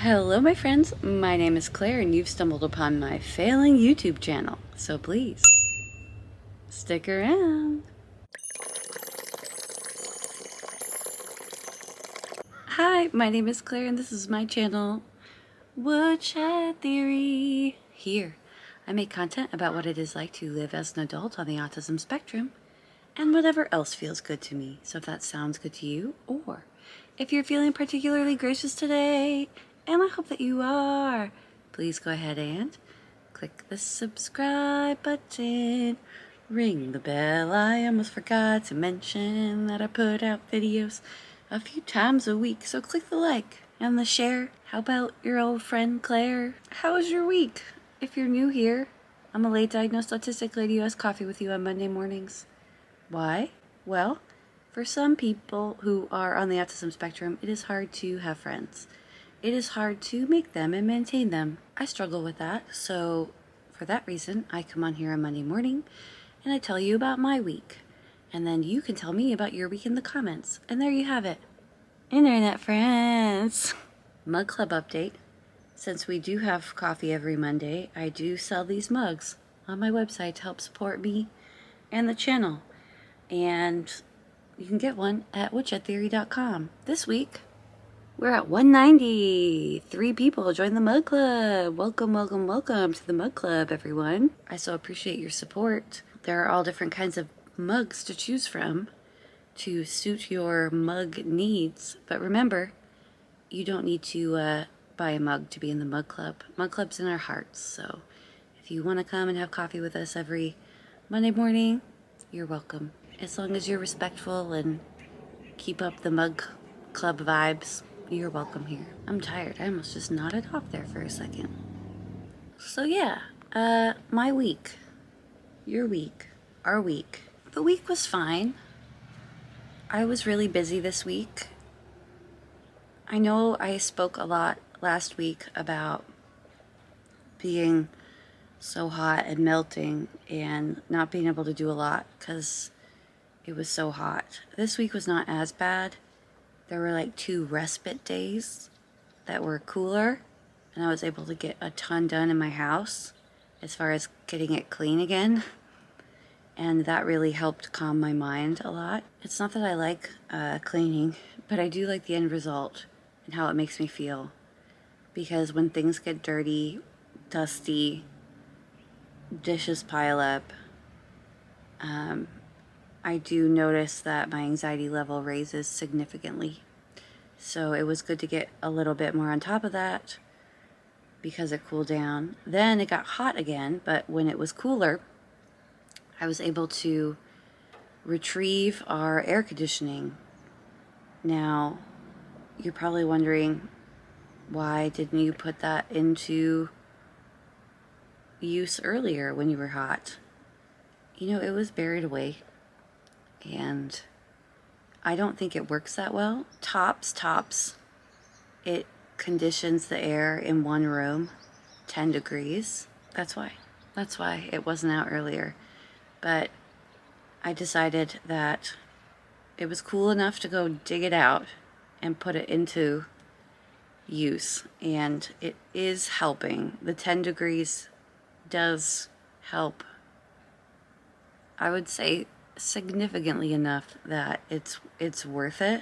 Hello my friends, my name is Claire and you've stumbled upon my failing YouTube channel, so please, stick around. Hi, my name is Claire and this is my channel, Woodshed Theory. Here, I make content about what it is like to live as an adult on the autism spectrum and whatever else feels good to me. So if that sounds good to you, or if you're feeling particularly gracious today, and I hope that you are, please go ahead and click the subscribe button, ring the bell. I almost forgot to mention that I put out videos a few times a week, so click the like and the share. How about your old friend Claire? How was your week? If you're new here, I'm a late diagnosed autistic lady who has coffee with you on Monday mornings. Why? Well, for some people who are on the autism spectrum, it is hard to have friends. It is hard to make them and maintain them. I struggle with that, so for that reason, I come on here on Monday morning and I tell you about my week. And then you can tell me about your week in the comments. And there you have it. Internet friends! Mug Club update. Since we do have coffee every Monday, I do sell these mugs on my website to help support me and the channel. And you can get one at woodshedtheory.com. This week, we're at 190. 3 people joined the Mug Club. Welcome, welcome, welcome to the Mug Club, everyone. I so appreciate your support. There are all different kinds of mugs to choose from to suit your mug needs. But remember, you don't need to buy a mug to be in the Mug Club. Mug Club's in our hearts, so if you want to come and have coffee with us every Monday morning, you're welcome. As long as you're respectful and keep up the Mug Club vibes, you're welcome here. I'm tired. I almost just nodded off there for a second. So yeah, my week, your week, our week. The week was fine. I was really busy this week. I know I spoke a lot last week about being so hot and melting and not being able to do a lot because it was so hot. This week was not as bad. There were like 2 respite days that were cooler, and I was able to get a ton done in my house as far as getting it clean again. And that really helped calm my mind a lot. It's not that I like cleaning, but I do like the end result and how it makes me feel. Because when things get dirty, dusty, dishes pile up, I do notice that my anxiety level raises significantly. So it was good to get a little bit more on top of that because it cooled down. Then it got hot again, but when it was cooler, I was able to retrieve our air conditioning. Now, you're probably wondering, why didn't you put that into use earlier when you were hot? You know, it was buried away, and I don't think it works that well. Tops, it conditions the air in one room, 10 degrees. That's why it wasn't out earlier. But I decided that it was cool enough to go dig it out and put it into use, and it is helping. The 10 degrees does help, I would say, significantly enough that it's worth it.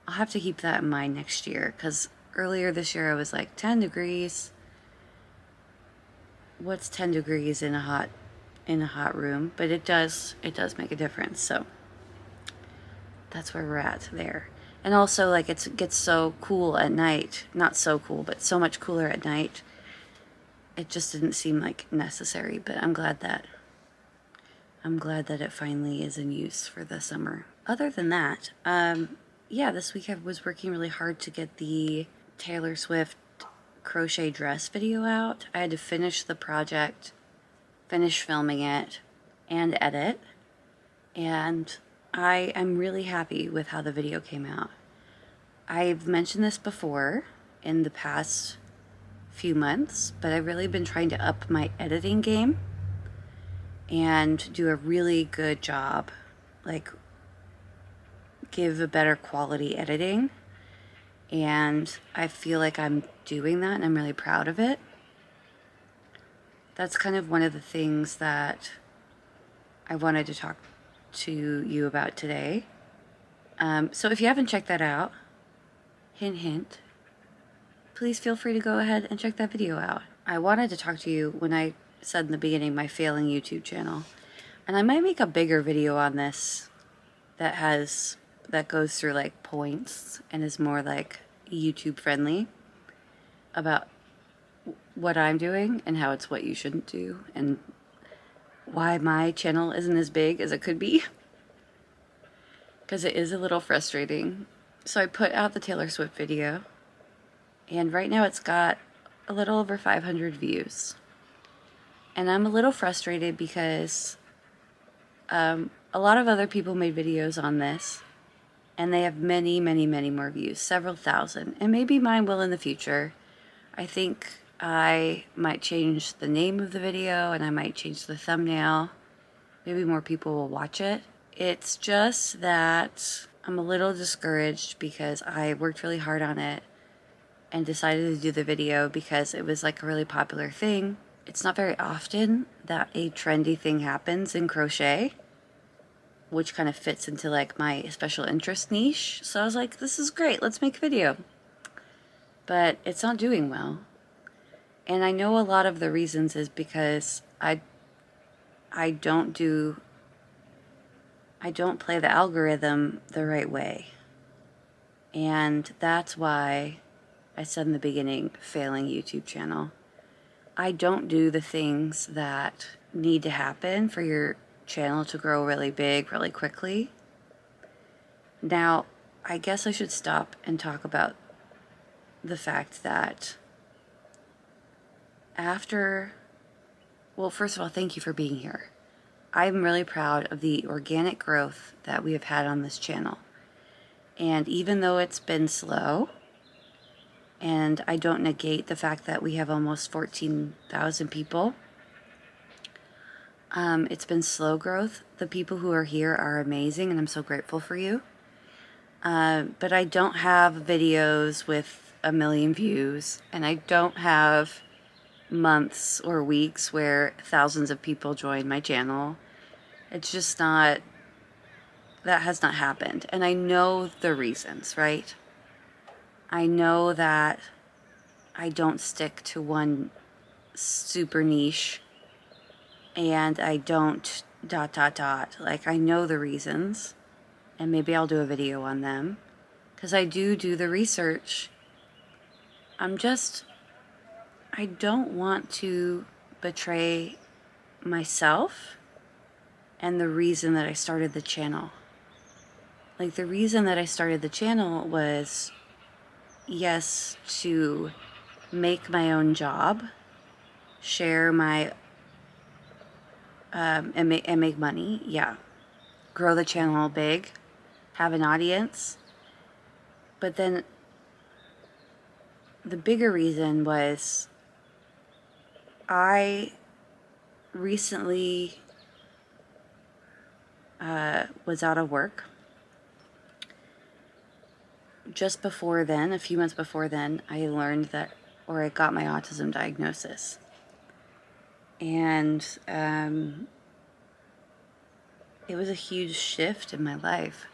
I'll have to keep that in mind next year, because earlier this year I was like, 10 degrees, what's 10 degrees in a hot room? But it does make a difference. So that's where we're at there. And also, like, it gets so cool at night, not so cool, but so much cooler at night, it just didn't seem like necessary. But I'm glad that it finally is in use for the summer. Other than that, yeah, this week I was working really hard to get the Taylor Swift crochet dress video out. I had to finish the project, finish filming it, and edit. And I am really happy with how the video came out. I've mentioned this before in the past few months, but I've really been trying to up my editing game and do a really good job, like give a better quality editing. And I feel like I'm doing that, and I'm really proud of it. That's kind of one of the things that I wanted to talk to you about today. So if you haven't checked that out, hint, hint, please feel free to go ahead and check that video out. I wanted to talk to you when I said in the beginning my failing YouTube channel. And I might make a bigger video on this that goes through like points and is more like YouTube friendly about what I'm doing and how it's what you shouldn't do and why my channel isn't as big as it could be. Because it is a little frustrating. So I put out the Taylor Swift video, and right now it's got a little over 500 views. And I'm a little frustrated because a lot of other people made videos on this, and they have many, many, many more views, several thousand, and maybe mine will in the future. I think I might change the name of the video, and I might change the thumbnail. Maybe more people will watch it. It's just that I'm a little discouraged because I worked really hard on it and decided to do the video because it was like a really popular thing. It's not very often that a trendy thing happens in crochet, which kind of fits into like my special interest niche. So I was like, this is great, let's make a video. But it's not doing well. And I know a lot of the reasons is because I don't play the algorithm the right way. And that's why I said in the beginning, failing YouTube channel. I don't do the things that need to happen for your channel to grow really big, really quickly. Now, I guess I should stop and talk about the fact that well, first of all, thank you for being here. I'm really proud of the organic growth that we have had on this channel. And even though it's been slow, and I don't negate the fact that we have almost 14,000 people, it's been slow growth. The people who are here are amazing, and I'm so grateful for you. But I don't have videos with 1 million views, and I don't have months or weeks where thousands of people join my channel. It's just not, that has not happened. And I know the reasons, right? I know that I don't stick to one super niche, and I don't ... Like, I know the reasons, and maybe I'll do a video on them, because I do the research. I don't want to betray myself and the reason that I started the channel. Like, the reason that I started the channel was, yes, to make my own job, share my, and make money, yeah. Grow the channel big, have an audience. But then the bigger reason was I recently was out of work. Just before then, a few months before then, I learned that, or I got my autism diagnosis. And it was a huge shift in my life.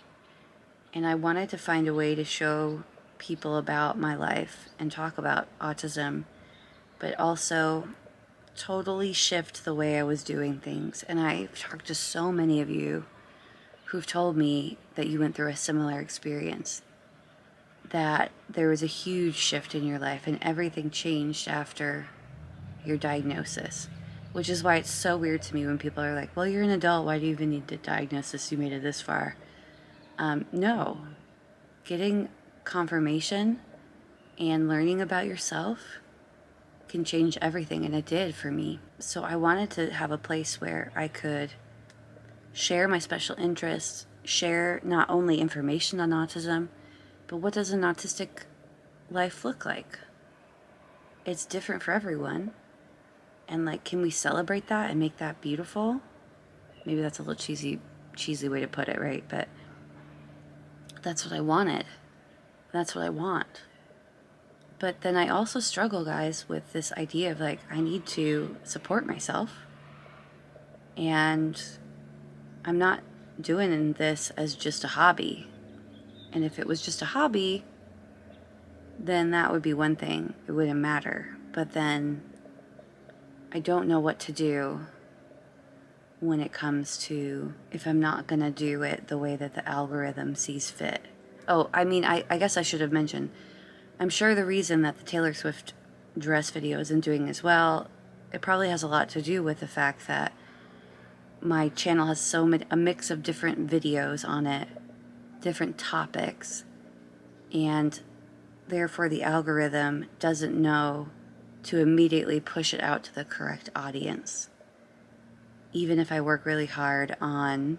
And I wanted to find a way to show people about my life and talk about autism, but also totally shift the way I was doing things. And I've talked to so many of you who've told me that you went through a similar experience, that there was a huge shift in your life and everything changed after your diagnosis. Which is why it's so weird to me when people are like, well, you're an adult, why do you even need a diagnosis? You made it this far. No. Getting confirmation and learning about yourself can change everything, and it did for me. So I wanted to have a place where I could share my special interests, share not only information on autism, but what does an autistic life look like? It's different for everyone. And like, can we celebrate that and make that beautiful? Maybe that's a little cheesy way to put it, right? But that's what I wanted. That's what I want. But then I also struggle, guys, with this idea of like, I need to support myself. And I'm not doing this as just a hobby. And if it was just a hobby, then that would be one thing. It wouldn't matter. But then I don't know what to do when it comes to if I'm not going to do it the way that the algorithm sees fit. Oh, I mean, I guess I should have mentioned, I'm sure the reason that the Taylor Swift dress video isn't doing as well, it probably has a lot to do with the fact that my channel has a mix of different videos on it, different topics, and therefore the algorithm doesn't know to immediately push it out to the correct audience. Even if I work really hard on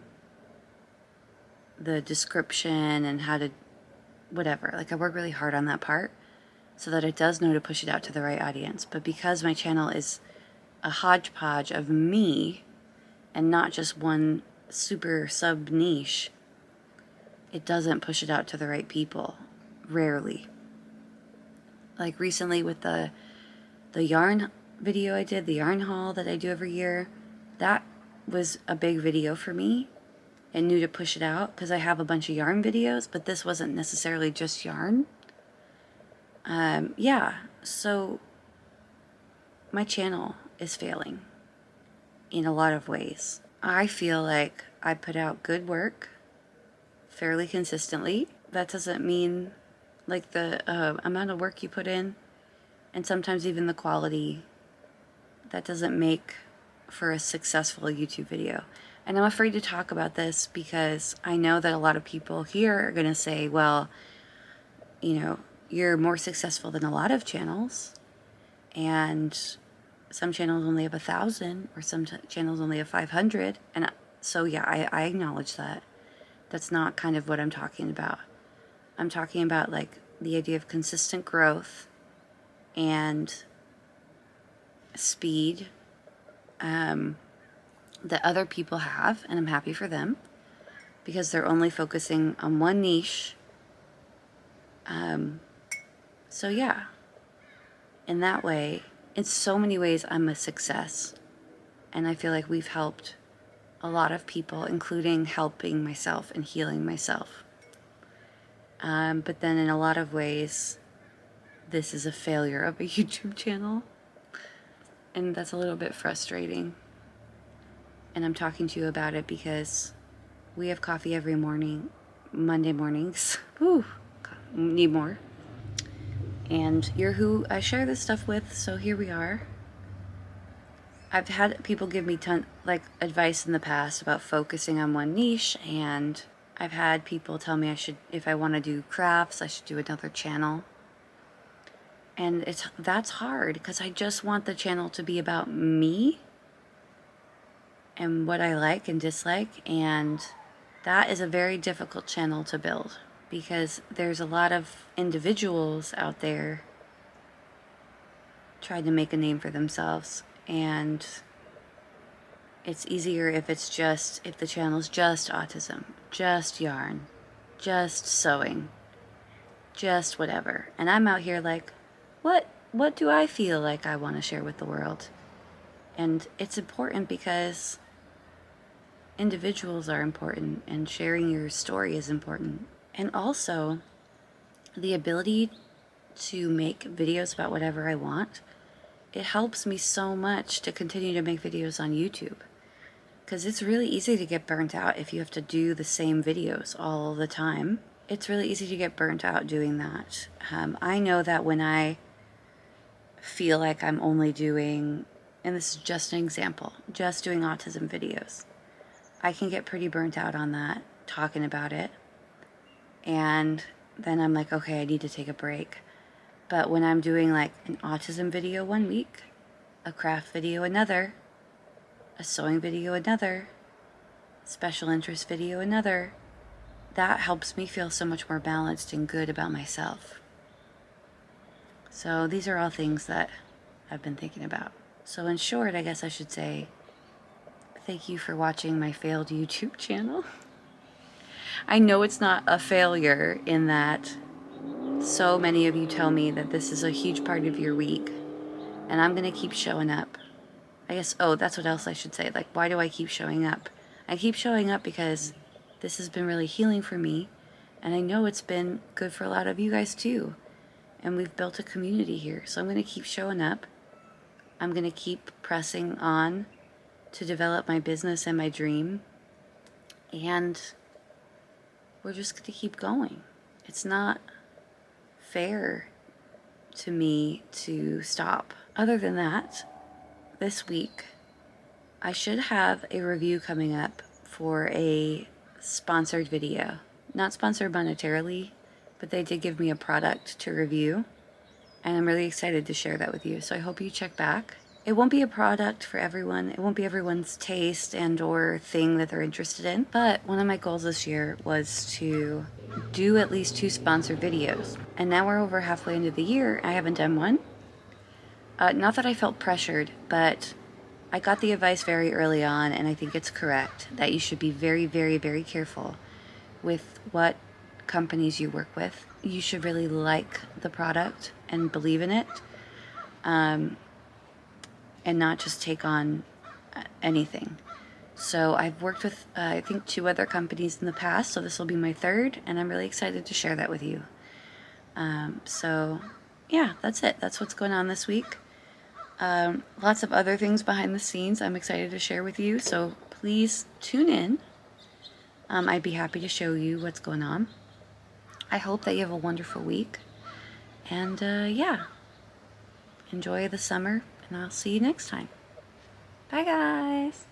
the description and how to, whatever, like I work really hard on that part so that it does know to push it out to the right audience. But because my channel is a hodgepodge of me and not just one super sub niche, it doesn't push it out to the right people, rarely. Like recently with the yarn video I did, the yarn haul that I do every year, that was a big video for me and knew to push it out because I have a bunch of yarn videos, but this wasn't necessarily just yarn. Yeah, so my channel is failing in a lot of ways. I feel like I put out good work fairly consistently. That doesn't mean like the amount of work you put in, and sometimes even the quality, that doesn't make for a successful YouTube video. And I'm afraid to talk about this because I know that a lot of people here are going to say, well, you know, you're more successful than a lot of channels, and some channels only have 1,000 or some channels only have 500. And so, yeah, I acknowledge that. That's not kind of what I'm talking about. I'm talking about like the idea of consistent growth and speed that other people have, and I'm happy for them because they're only focusing on one niche. So yeah, in that way, in so many ways, I'm a success, and I feel like we've helped a lot of people, including helping myself and healing myself. But then in a lot of ways, this is a failure of a YouTube channel, and that's a little bit frustrating. And I'm talking to you about it because we have coffee every morning, Monday mornings. Whew, need more. And you're who I share this stuff with, so here we are. I've had people give me advice in the past about focusing on one niche, and I've had people tell me if I want to do crafts, I should do another channel. And that's hard because I just want the channel to be about me and what I like and dislike, and that is a very difficult channel to build because there's a lot of individuals out there trying to make a name for themselves, and it's easier if the channel's just autism, just yarn, just sewing, just whatever. And I'm out here like, what do I feel like I want to share with the world? And it's important because individuals are important, and sharing your story is important. And also, the ability to make videos about whatever I want, it helps me so much to continue to make videos on YouTube. Because it's really easy to get burnt out if you have to do the same videos all the time. It's really easy to get burnt out doing that. I know that when I feel like I'm only doing, and this is just an example, just doing autism videos, I can get pretty burnt out on that, talking about it. And then I'm like, okay, I need to take a break. But when I'm doing like an autism video one week, a craft video another, a sewing video another, special interest video another, that helps me feel so much more balanced and good about myself. So these are all things that I've been thinking about. So in short, I guess I should say, thank you for watching my failed YouTube channel. I know it's not a failure in that So many of you tell me that this is a huge part of your week, and I'm going to keep showing up. I guess, oh, that's what else I should say. Like, why do I keep showing up? I keep showing up because this has been really healing for me, and I know it's been good for a lot of you guys too. And we've built a community here, so I'm going to keep showing up. I'm going to keep pressing on to develop my business and my dream, and we're just going to keep going. It's not fair to me to stop. Other than that, this week I should have a review coming up for a sponsored video. Not sponsored monetarily, but they did give me a product to review, and I'm really excited to share that with you. So I hope you check back. It won't be a product for everyone. It won't be everyone's taste and or thing that they're interested in. But one of my goals this year was to do at least 2 sponsored videos. And now we're over halfway into the year. I haven't done one. Not that I felt pressured, but I got the advice very early on, and I think it's correct, that you should be very, very, very careful with what companies you work with. You should really like the product and believe in it. And not just take on anything. So I've worked with, I think, 2 other companies in the past, so this will be my 3rd, and I'm really excited to share that with you. So yeah, that's it. That's what's going on this week. Lots of other things behind the scenes I'm excited to share with you, so please tune in. I'd be happy to show you what's going on. I hope that you have a wonderful week, and yeah, enjoy the summer, and I'll see you next time. Bye, guys.